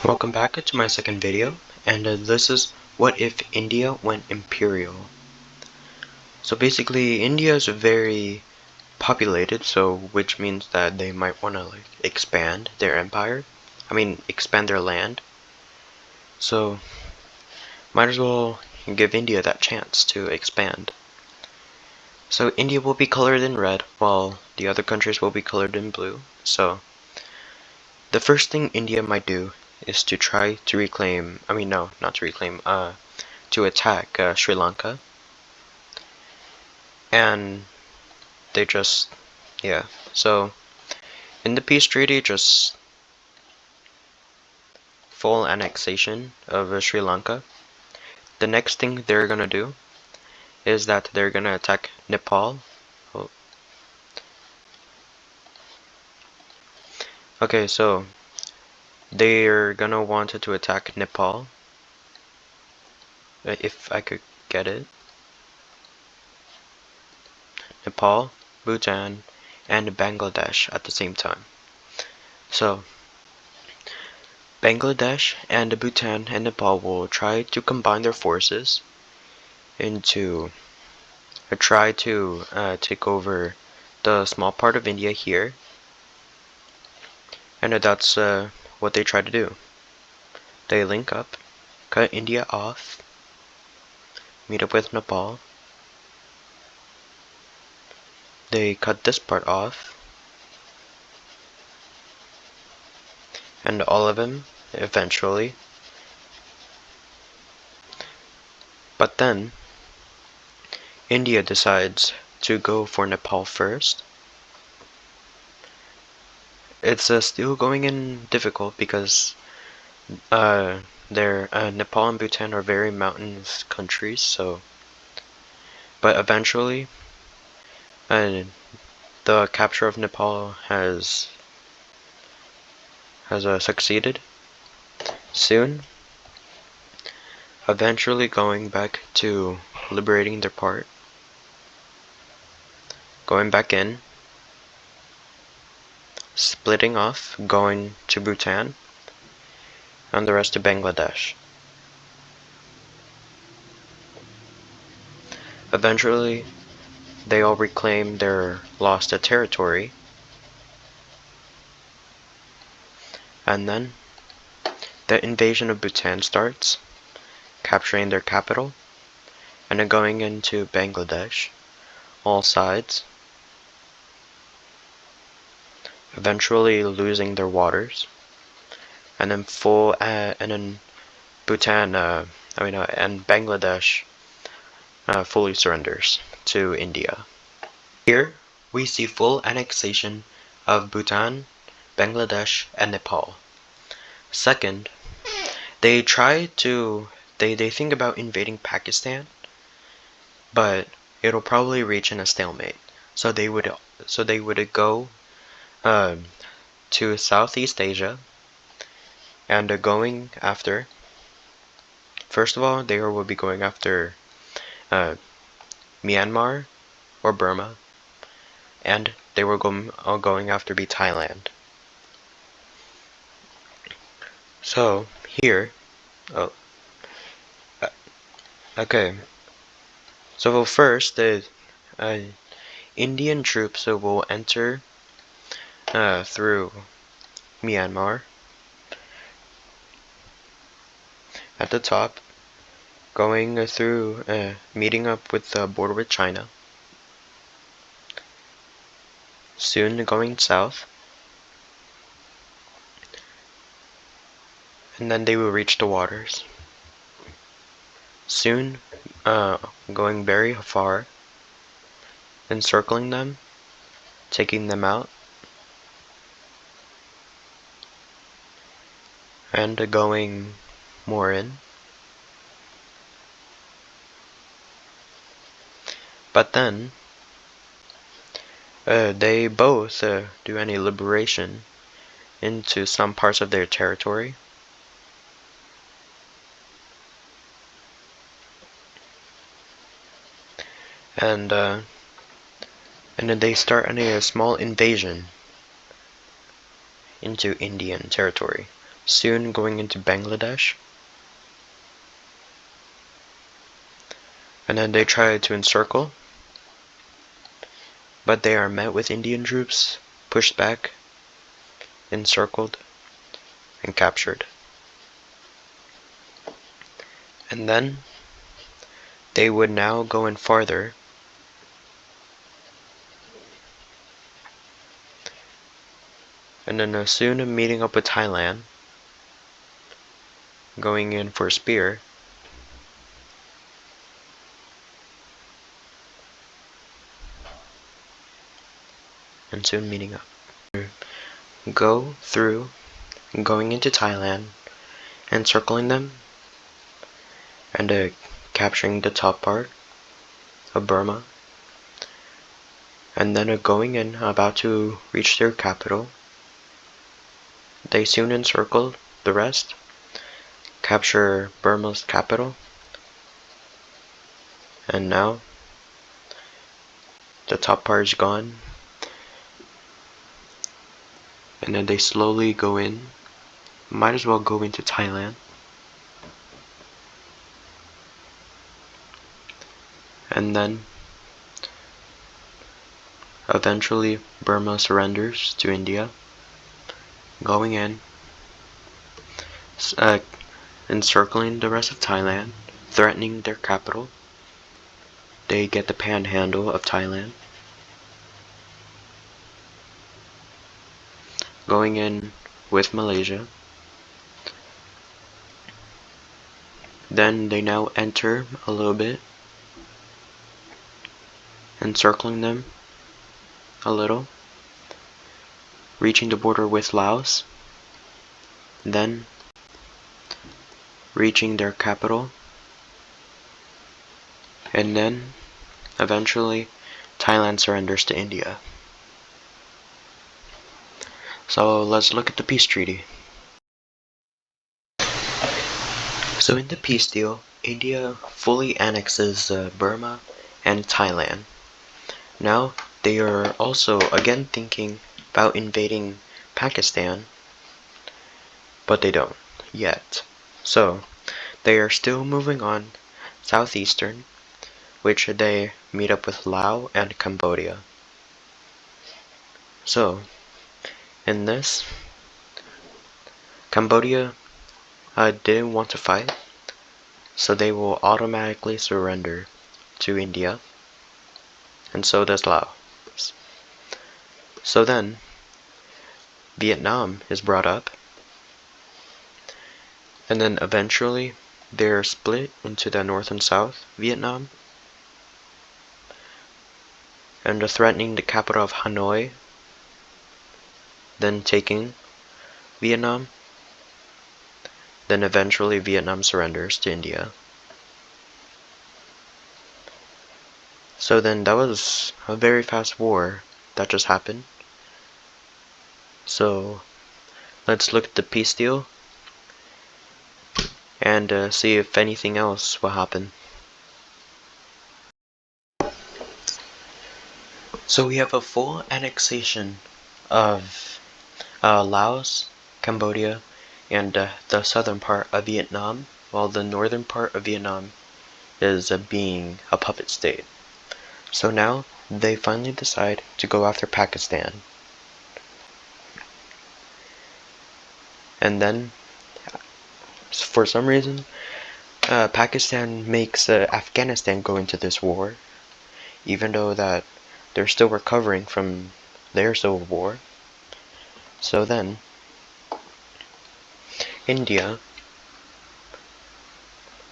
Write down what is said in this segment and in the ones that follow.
Welcome back to my second video, and this is what if India went imperial. So basically, India is very populated, so which means that they might want to expand their empire. Expand their land. So might as well give India that chance to expand. So India will be colored in red, while the other countries will be colored in blue. So the first thing India might do is to try to reclaim, not to reclaim, to attack Sri Lanka. And they just, yeah. So in the peace treaty, just full annexation of Sri Lanka. The next thing they're gonna do is that they're gonna attack Nepal. Oh. Okay, so they're gonna want to attack Nepal. If I could get it. Nepal, Bhutan, and Bangladesh at the same time. So Bangladesh and Bhutan and Nepal will try to combine their forces into try to take over the small part of India here, and that's what they try to do. They link up, cut India off, meet up with Nepal. They cut this part off, and all of them eventually. But then India decides to go for Nepal first. It's still going in difficult because Nepal and Bhutan are very mountainous countries, so but eventually the capture of Nepal has succeeded. Soon, eventually going back to liberating their part, going back in, splitting off, going to Bhutan, and the rest to Bangladesh. Eventually, they all reclaim their lost territory, and then the invasion of Bhutan starts, capturing their capital, and then going into Bangladesh, all sides, eventually losing their waters, and then Bhutan, and Bangladesh fully surrenders to India. Here we see full annexation of Bhutan, Bangladesh, and Nepal. Second, they think about invading Pakistan, but it'll probably reach in a stalemate. So they would go to Southeast Asia and going after. First of all, they will be going after Myanmar or Burma, and they were going after Thailand. So here, okay. So first, the Indian troops will enter through Myanmar at the top, going through, meeting up with the border with China, soon going south, and then they will reach the waters. Soon, going very far, encircling them, taking them out, and going more in. But then, they both do any liberation into some parts of their territory. And then they start a small invasion into Indian territory. soon going into Bangladesh. And then they try to encircle, but they are met with Indian troops, pushed back, encircled, and captured. And then they would now go in farther, and then soon meeting up with Thailand, going in for a spear, and soon meeting up. Go through, going into Thailand, encircling them, and capturing the top part of Burma, and then going in, about to reach their capital. They soon encircle the rest, capture Burma's capital, and now the top part is gone, and then they slowly go in, might as well go into Thailand, and then eventually Burma surrenders to India, going in, encircling the rest of Thailand, threatening their capital. They get the panhandle of Thailand, going in with Malaysia. Then they now enter a little bit, encircling them a little, reaching the border with Laos, then reaching their capital, and then eventually Thailand surrenders to India. So let's look at the peace treaty. So in the peace deal, India fully annexes Burma and Thailand. Now they are also again thinking about invading Pakistan, but they don't yet. So they are still moving on southeastern, which they meet up with Laos and Cambodia. So in this, Cambodia didn't want to fight, so they will automatically surrender to India, and so does Laos. So then Vietnam is brought up, and then eventually they're split into the North and South Vietnam, and threatening the capital of Hanoi, then taking Vietnam, then eventually Vietnam surrenders to India. So then that was a very fast war that just happened. So let's look at the peace deal and see if anything else will happen. So we have a full annexation of Laos, Cambodia, and the southern part of Vietnam, while the northern part of Vietnam is being a puppet state. So now they finally decide to go after Pakistan. And then, for some reason, Pakistan makes Afghanistan go into this war, even though that they're still recovering from their civil war. So then, India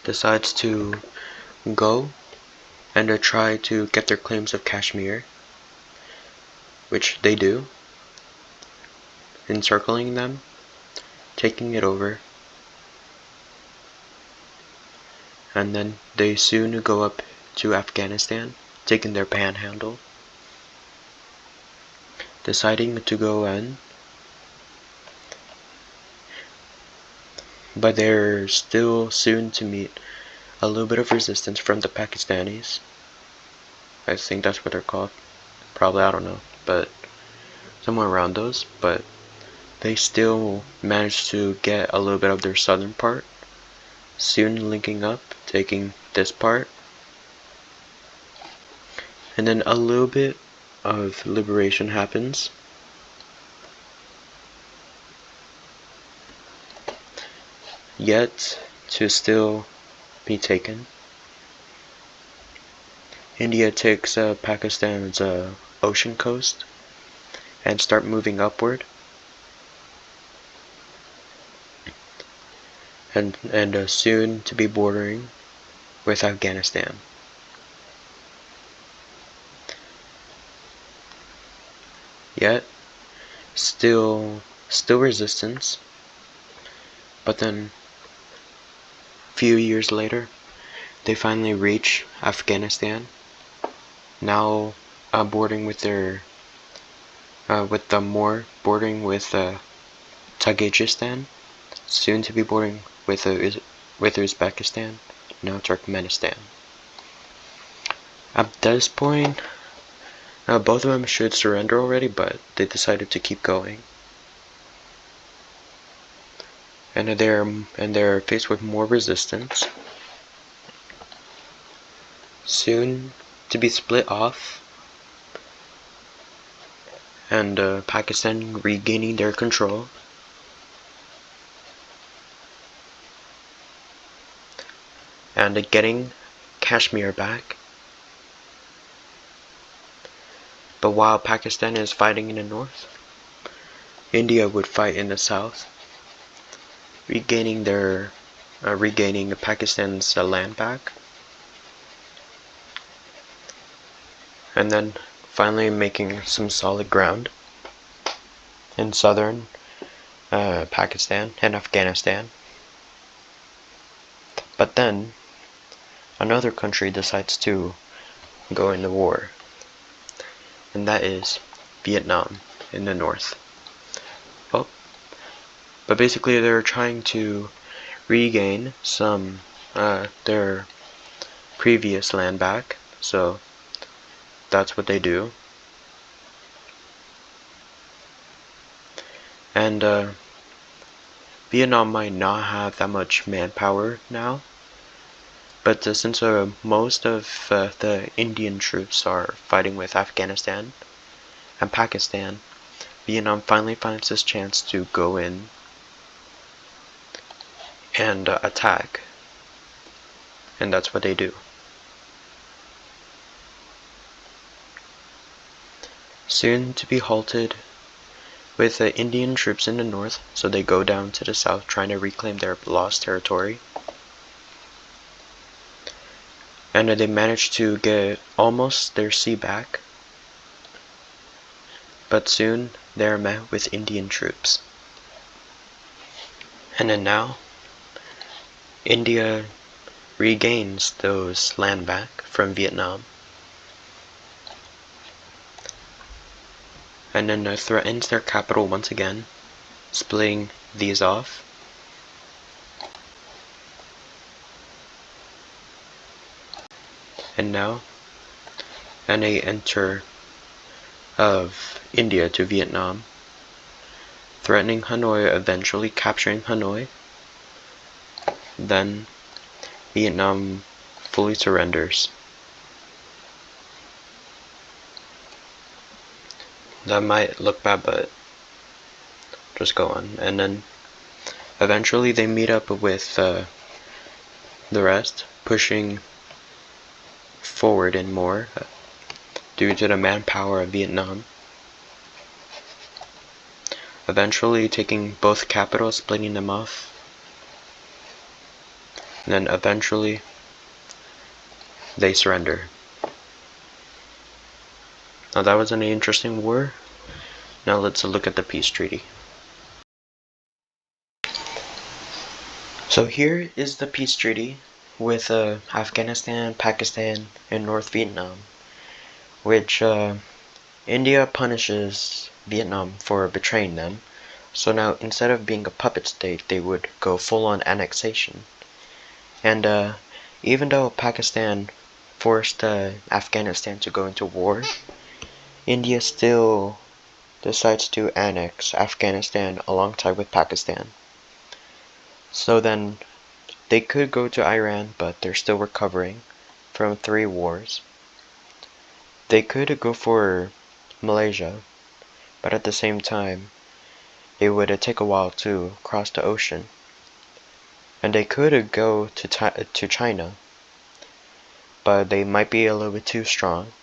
decides to go and try to get their claims of Kashmir, which they do, encircling them, taking it over, and then they soon go up to Afghanistan, taking their panhandle, deciding to go in, but they're still soon to meet a little bit of resistance from the Pakistanis. I think that's what they're called. Probably, I don't know, but somewhere around those. But they still managed to get a little bit of their southern part, soon linking up, taking this part, and then a little bit of liberation happens. Yet to still be taken. India takes Pakistan's ocean coast and start moving upward, and soon to be bordering with Afghanistan. Yet still resistance, but then a few years later they finally reach Afghanistan, now bordering with their bordering with Tajikistan, soon to be bordering with Uzbekistan, now Turkmenistan. At this point, both of them should surrender already, but they decided to keep going. And they're faced with more resistance, soon to be split off, and Pakistan regaining their control. And getting Kashmir back. But while Pakistan is fighting in the north, India would fight in the south, regaining Pakistan's land back, and then finally making some solid ground in southern Pakistan and Afghanistan. But then another country decides to go into war, and that is Vietnam in the north. Oh, but basically they're trying to regain some their previous land back, so that's what they do. And Vietnam might not have that much manpower now, but since most of the Indian troops are fighting with Afghanistan and Pakistan, Vietnam finally finds this chance to go in and attack, and that's what they do. Soon to be halted with the Indian troops in the north, so they go down to the south trying to reclaim their lost territory. And they manage to get almost their sea back, but soon they are met with Indian troops. And then now, India regains those land back from Vietnam, and then threatens their capital once again, splitting these off. And now, an enter of India to Vietnam, threatening Hanoi, eventually capturing Hanoi. Then Vietnam fully surrenders. That might look bad, but just go on. And then eventually they meet up with the rest, pushing forward and more due to the manpower of Vietnam. Eventually taking both capitals, splitting them off. And then eventually they surrender. Now that was an interesting war. Now let's look at the peace treaty. So here is the peace treaty with Afghanistan, Pakistan, and North Vietnam, which India punishes Vietnam for betraying them. So now instead of being a puppet state, they would go full-on annexation. And even though Pakistan forced Afghanistan to go into war, India still decides to annex Afghanistan alongside with Pakistan. So then they could go to Iran, but they're still recovering from 3 wars. They could go for Malaysia, but at the same time, it would take a while to cross the ocean. And they could go to China, but they might be a little bit too strong.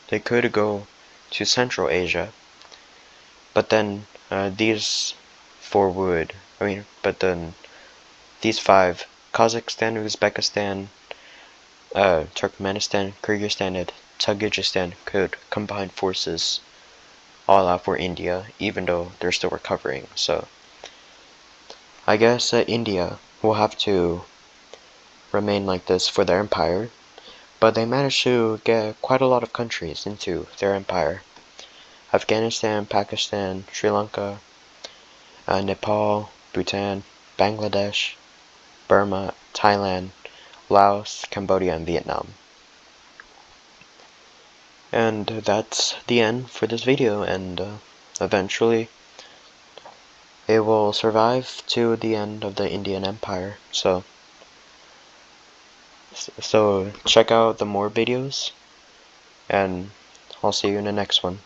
They could go to Central Asia, but then these 4 would, but then these 5, Kazakhstan, Uzbekistan, Turkmenistan, Kyrgyzstan, and Tajikistan could combine forces all out for India, even though they're still recovering. So I guess India will have to remain like this for their empire, but they managed to get quite a lot of countries into their empire. Afghanistan, Pakistan, Sri Lanka, Nepal, Bhutan, Bangladesh, Burma, Thailand, Laos, Cambodia, and Vietnam. And that's the end for this video, and eventually it will survive to the end of the Indian Empire. So check out the more videos, and I'll see you in the next one.